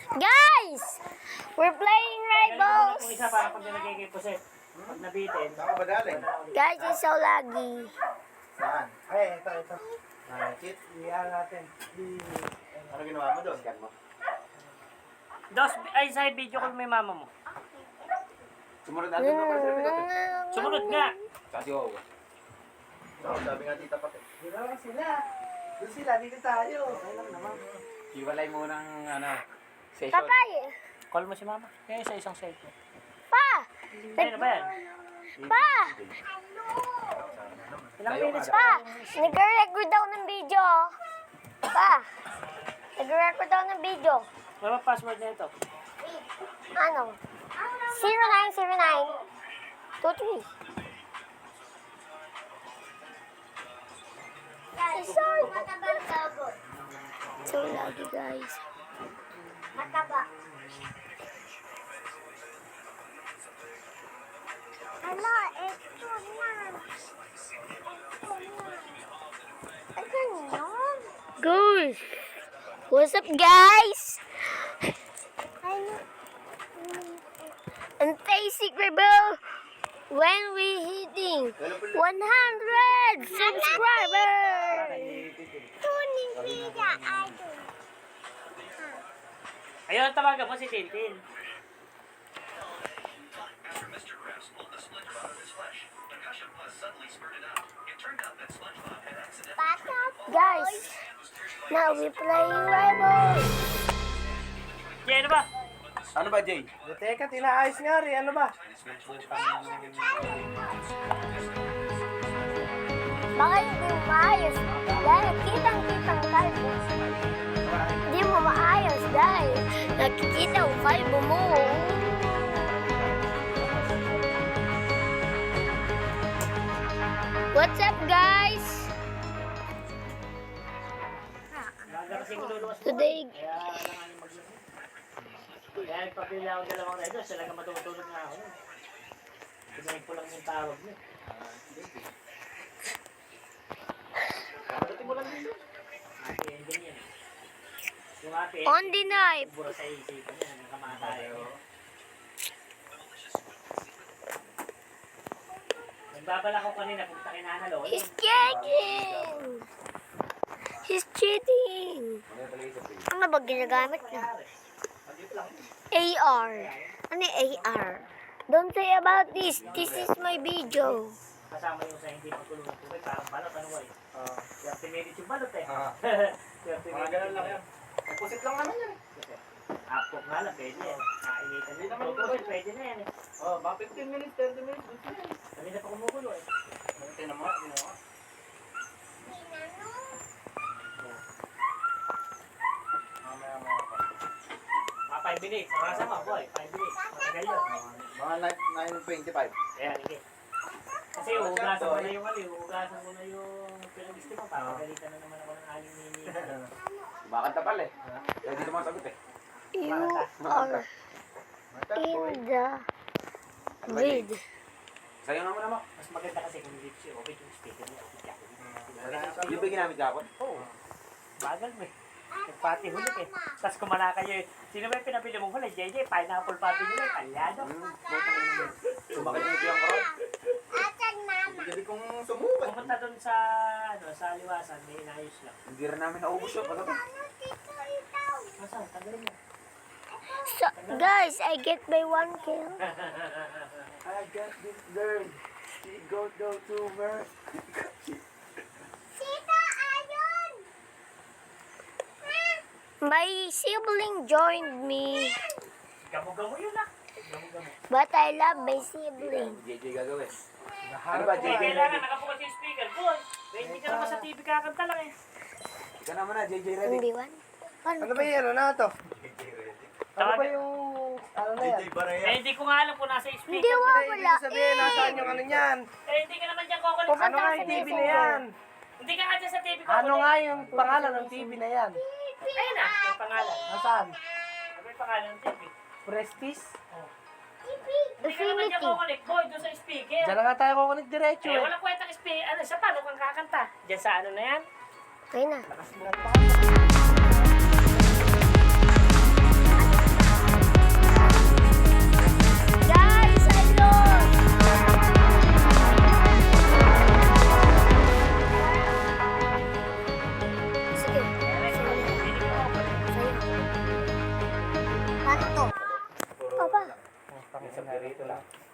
Guys! We're playing Rivals! Kung isa para pag nilagay kay Puset. Pag nabitin. Saan ka ba galing? Guys, it's so laggy. Saan? Ay, ito. Kit? Iyan natin. Ano ginawa mo doon? Scan mo? Dos, ay sa video call may mama mo. Sumunod natin na pala sila. Sumunod nga. Sa si Wawa. Sabi nga tita pati. Dito lang sila. Doon sila, dito tayo. Okay lang naman. Hiwalay mo ng session. Papay! Call mo si mama. Kaya sa isang cellphone. Pa! Ayun na ba yan? Pa! Ilang minutes Pa! Nag-record daw ng video. Pa! Nag-record daw ng video. Ano ba password na ito? Ano? 0909 23. So laggy, guys. Mataba. Hala, ito na. Ano yun? Guys! What's up, guys? Ano? And basic rebel when we hitting 100 subscribers. Tuning pizza, idol. Ayun, tawagan mo si Tintin. Bata. Guys, now we playing rivals. Jay, ano ba? Ano ba, Jay? Teka, tinaayos nga rin. Ano ba? Baka hindi mo maayos dahil kitang-kitang kalbo. Hindi mo maayos dahil nakikita ang kalbo mo. What's up, guys? Gagalasing luluwas mo. Today, Kaya alangan yung magluluwas. Kaya nagpapili ako dalawang na ito. Sila ka matutulog na ako. Pinahin ko lang yung tawag niya. Pagdating mo lang dito. Ate, ganyan. Yung ate, on the knife. bura sa isipan niya. Nakamatay. Nagbabala ko kanina kung takinanalo. He's cheating! He's cheating! Ano ba ginagamit niya? AR. Ano yung AR? Don't say about this. This is my video. Kasama yung sa hindi pagkulong ng tubig. Parang balot. Ano ba eh? 30 minutes yung balot eh. 30 Mga ganun lang yan. May pusit lang naman yan. Apok nga lang, pwede yan. Kainitan din naman yung pwede na yan eh. Oh, baka 15 minutes, 30 minutes. Gusto yan. Kanina pa kumukulo eh. Tingnan mo, tingnan mo. Mamaya pa. Mga 5 minutes. Ang rasa mo, boy. 5 minutes. Matagal yun. Mga 9:25. Ayan, hindi. Kasi uugasan mo na yung uugasan mo na yung pinag-gusto mo. Papagalitan na naman ako ng aling nini. Bakanta pala eh. Kaya dito mga sagot eh. You are in the vid. Sa'yo nga mo naman. Mas maganda kasi kung hindi siya okay yung speaker niya. Yung ba ginamit kapon? Oo. Bagal mo eh. Nagpati hulog eh. Tapos kumana kayo eh. Sino ba yung pinapili mong huli? JJ, pineapple pati nila eh. Kalyado. Sumakit yung tiyang karon. Asan mama? Hindi kong sumukat. Pumunta doon sa, sa liwasan. May inayos lang. Hindi rin namin naubos yun. Ano ba? Ano dito ikaw? Masang, tagalin mo. So, guys, I get by 1 kill. I got this girl. She go down to her. Sita, ayun! My sibling joined me, Gamo-gamo yun ah. Gamo-gamo. but I love my sibling. JJ gagawin. Naharap ba, ko JJ? nga. Kailangan nakabukas yung speaker. Boy, hindi ka naman sa TV kakanta lang eh. Ikaw naman na, JJ ready. Hindi one. Ano ba yan? Ano to? Ano ba yung... Ano na yan? Eh, hindi ko nga alam kung nasa speaker. Hindi Hindi, wala. ibig sabihin, nasaan yung ano yan? Eh, hindi ka naman dyan kukulit. Ano nga yung TV na yan? Hindi ka nga dyan sa TV kukulit. Ano nga yung pangalan ng TV na yan? Ayun na, yung pangalan. Nasaan? Ano yung pangalan ng TV? Prestige? Hindi ka naman dyan kukulit. Boy, doon sa speaker. Diyan na nga tayo kukunik diretso Eh, eh. walang kwentang speaker. Ano, sa paano kang kakanta? Dyan sa ano na yan? Okay na. Lakas mo.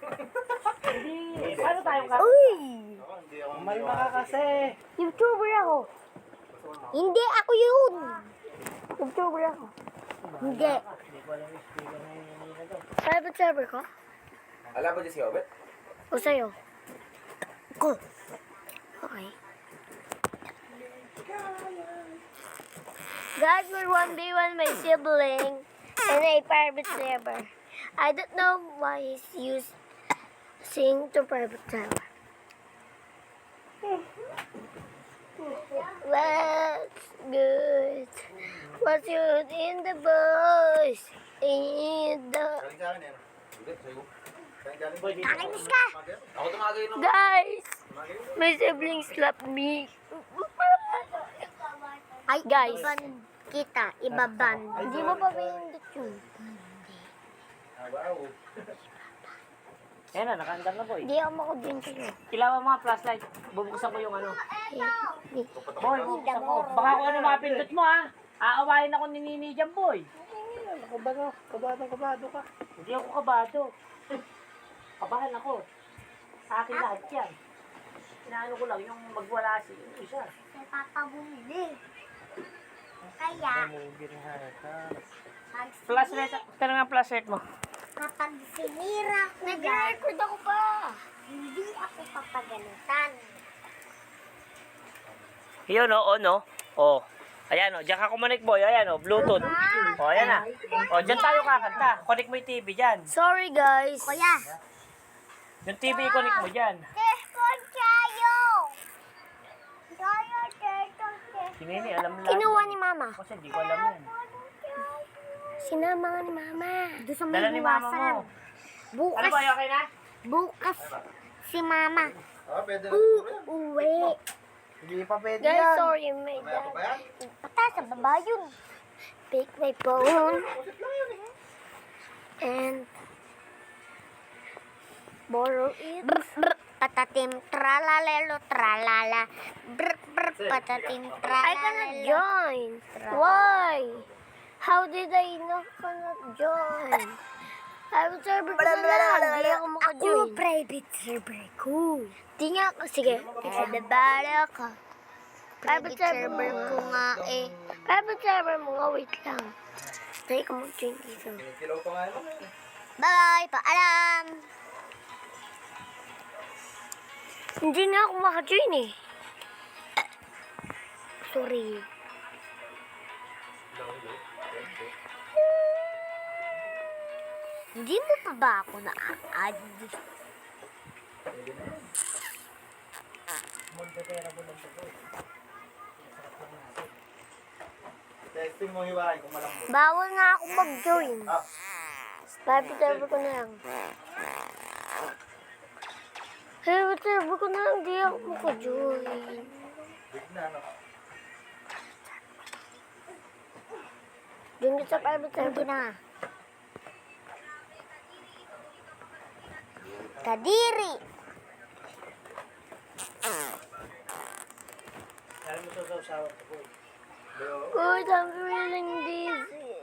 Hindi, paano tayo ka? Uy! Ako, hindi ako Malma ka kasi. YouTuber ako. Hindi ako yun. YouTuber ako. Hindi. Hindi ko alam yung speaker na yun na to. Private server ko? Alam mo dyan si Obet? O sa'yo? Ko. Okay. Guys, we're 1v1 my sibling in a private server. I don't know why he's using to private server. What's good? What's good in the bush? In the... Galing sa akin yan. Hindi, sa'yo. Galing Boy, dito. Nakainis ka! Ako tumagay nung... Guys! My sibling slapped me. Ay, guys. Kita, ibaban. Hindi mo pa pinindot yun. Ah, wow. Ayan na, nakaandar na boy. Hindi ako makudin sa'yo. Kailangan mga flashlight. Bubuksan ko yung ano. Boy, bubuksan ko. Baka kung ano mapindot mo ha. Aawain ako ni Nini dyan boy. Kabado ka. Hindi ako kabado. Kabahan ako. Sa akin lahat yan. Inaano ko lang yung magwala si isa. Napapabumili. Kaya, Flashlight, kaya nga flashlight mo. kapag sinira ko yan, Nag-record ako pa. hindi ako papagalitan. Yun o, no? O. Ayan o, diyan ka kumonek boy. Ayan o, Bluetooth. O, ayan na. O, diyan tayo kakanta. Connect mo yung TV dyan. Sorry, guys. Kuya, Yung TV, connect mo dyan. teskon tayo! Tayo, Si Nini, alam lang. Kinuha ni Mama. Kasi hindi ko alam yan. Sinama nga ni Mama. Doon sa Dala may ni mama buwasan. mo. Bukas, Ano ba, okay na? bukas, si Mama. Ah, pwede na siguro yan. Uwi. Hindi pa pwede Guys, yan. sorry, my Mamaya pa dad. ba yan? Patay sa baba yun. Pick my phone. And borrow it. Brr, brr, patatim, tralalelo, tralala. Brr, brr, patatim, I cannot tralalelo. join. Why? How did I not cannot join? I will server ko na lang. Hindi ako makajoin. Ako, private server ko. Di nga ako. Sige. Nabala ka. Private server ko nga eh. Private server mo nga. Wait lang. Stay ko mag-join dito. Kinikilaw pa nga yun. Bye, paalam. Hindi nga ako makajoin eh. Sorry. Hindi mo pa ba ako na-add? Testing mo hiwain kung malambot. Bawal nga ako mag-join. Ah, Private server ko na lang. Private server ko na lang. Hindi ako makajoin. big na, no? Join ka sa private server Hindi na. Kadiri. Alam mo sa usawan ko boy. Good, I'm feeling dizzy.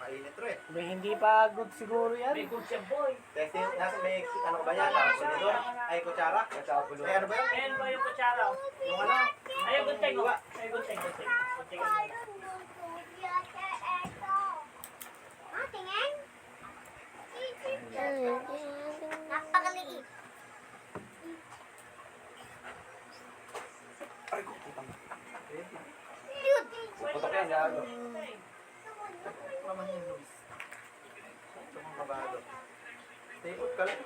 Mainit rin. May hindi pa good siguro yan. May good siya boy. Testing, nasa may, ano ba yan? Punidor? Ay, kutsara? Ay, ano ba yan? Ayan ba yung kutsara? Yung ano? Ayun, good thing. Ayun, good thing. Good thing. Good thing. Ah, tingin? Napakaliit. Putok yan, gago. Naman yung Luis. Ito mong kabado. Stay put ka lang.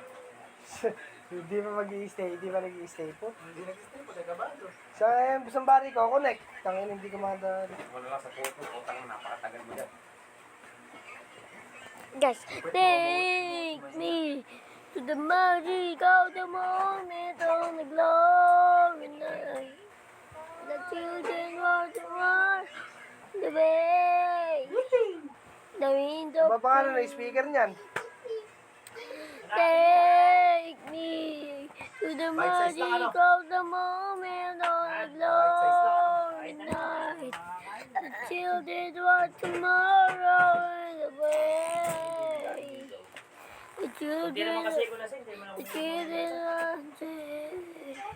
Hindi pa mag-i-stay. Hindi pa nag-i-stay po. Hindi nag-stay put, ay kabado. Sa bari ko, connect. Tangin, hindi ko madali. Wala lang sa photo, utang na napakatagal mo dyan. Guys, take me to the magic of the moment on the glory night. The children want to run the way. The wind of Ba pangalan na speaker niyan? take me to the Bite size lang, magic ano? of the moment on the glory night. The children want tomorrow in the way. Hindi naman kasi ko lasing, hindi mo na The ako. children are dead.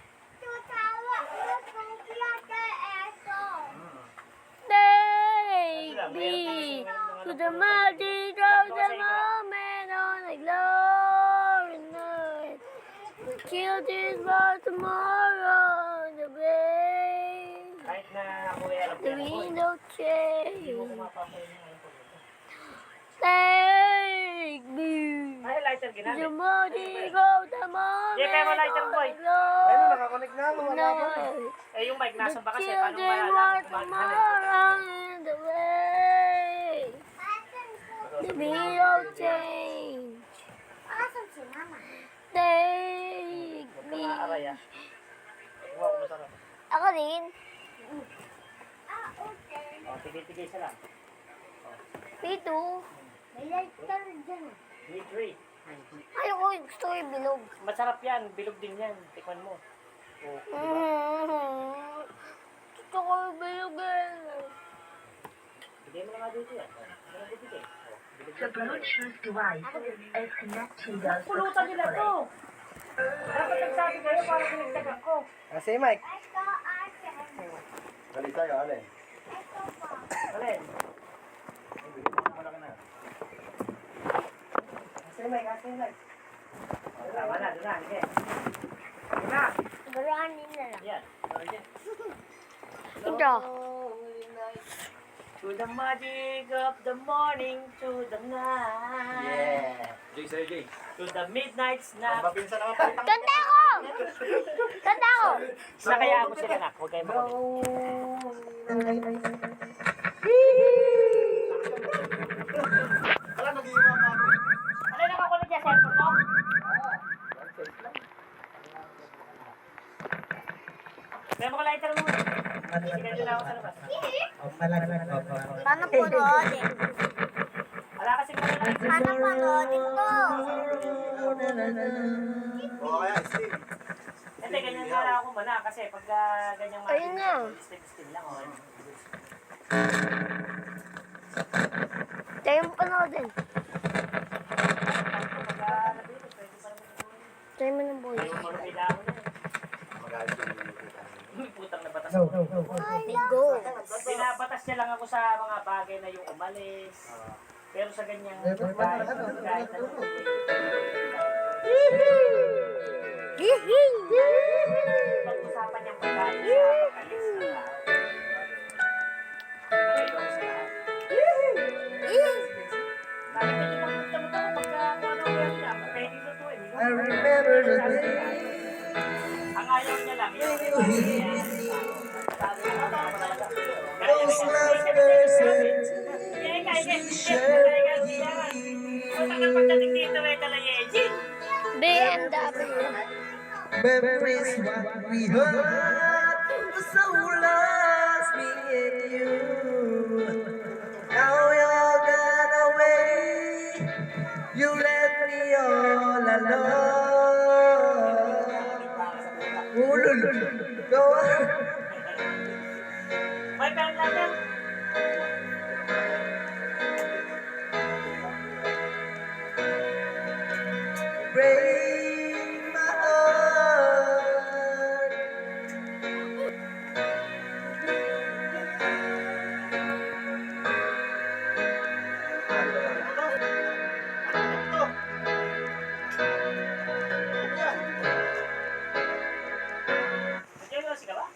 Take me to the magic of the moment on a glory night. The children for tomorrow, the bay. Kahit na ako ay alam ko The yan ako. window Hindi mo change. kumapapay yung alam ko. Take me Ay, lighter to the ginamit. magic of the moment Yeah, pero lighter, on boy. a glory Ayun, nakakonect na ako. Wala pa. night. Eh, yung mic nasa ba kasi? The Paano children malalaman for kung maghanap? tomorrow in the way. The window change. Take Huwag ka me. nga aray ah. Huwag ko masarap. Ako din. O, tigil-tigil siya lang. P2. May lighter dyan. P3. Ayoko, gusto ko yung bilog. Masarap yan. Bilog din yan. Tikman mo. O, di ba? Gusto ko yung bilog eh. Bigay mo na nga dito yan. Ano dito eh? O, bilog The yan. Bluetooth device is connected Pulutan nila to. Dapat nagsabi kayo para pinagtag ako. Ah, say Mike. Balik tayo, alin. Alin? Malaki na. Say Mike, say Mike. O, tama na. Doon na. Sige. Sige na. Baranin na lang. Yan. O, yan. Ito. To the magic of the morning, to the night. Yeah. Jay, sa'yo, Jay. To the midnight Ang snap. mapinsan naman palitang. Kanta ko! Kanta ko! Na kaya ako sila anak. Huwag kayo makulit. Wala, mag-iiwa pa ako. Ano yung nakakulit niya? Cellphone mo? May mga lighter mo. Sige nyo na ako sa labas. Paano panoodin? Wala kasi mga lighter. Paano panoodin ko? O, kaya, Steve. Hindi, ganyan nga lang ako muna. Kasi pag ganyang Ayun na. still lang. Okay. Tayo mo panoodin. Pag nabilis, pwede pa naman ito. Tayo mo ng boy. Ayaw marumila ako na. Magalit yung nakikita. Uy, putang nabatas ako. Let's go. Binabatas niya lang ako sa mga bagay na yung umalis. Pero sa ganyang kahit ano. Pag-usapan niyang pagkain sa pag-alis ng tao. Nagkailo ko sa lahat. Bakit hindi magpunta-punta ko pagka ano ko yan niya? Pwede ko to eh. I remember the day. Ang ayaw niya lang, yun. Those last persons BMW. memories what we heard. The soul lost me in you. Now you're gone away. You left me all alone. Go on. May pera lang yan. Break my heart. Nag-jealousy ka ba?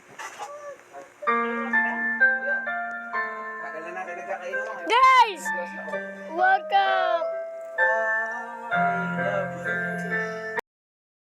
Tagal na natin nagkakainom. Guys! Welcome!